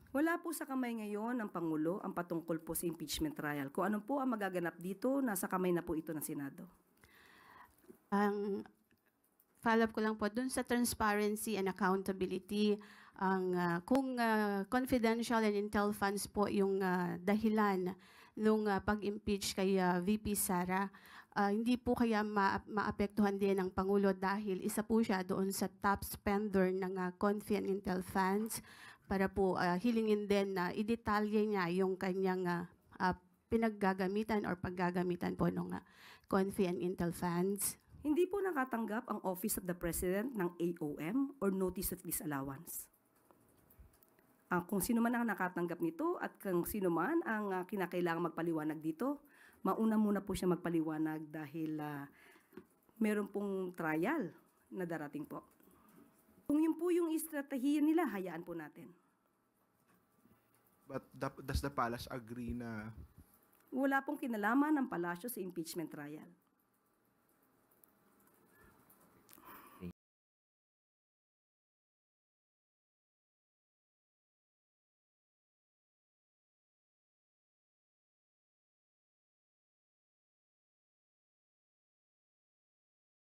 Wala po sa kamay ngayon ng Pangulo ang patungkol po sa impeachment trial. Kung ano po ang magaganap dito, nasa kamay na po ito ng Senado. Ang follow-up ko lang po dun sa transparency and accountability, kung confidential and intel funds po yung dahilan nung pag-impeach kay VP Sara, hindi po kaya maapektuhan din ng Pangulo dahil isa po siya doon sa top spender ng Confi and Intel funds para po hilingin din na idetalye niya yung kanyang pinaggagamitan or paggagamitan po ng Confi and Intel funds. Hindi po nakatanggap ang Office of the President ng AOM or Notice of Disallowance. Kung sino man ang nakatanggap nito at kung sino man ang kinakailangan magpaliwanag dito, mauna muna po siya magpaliwanag dahil meron pong trial na darating po. Kung yun po yung estratehiya nila, hayaan po natin. But does the palace agree na Wala pong kinalaman ng palasyo sa impeachment trial.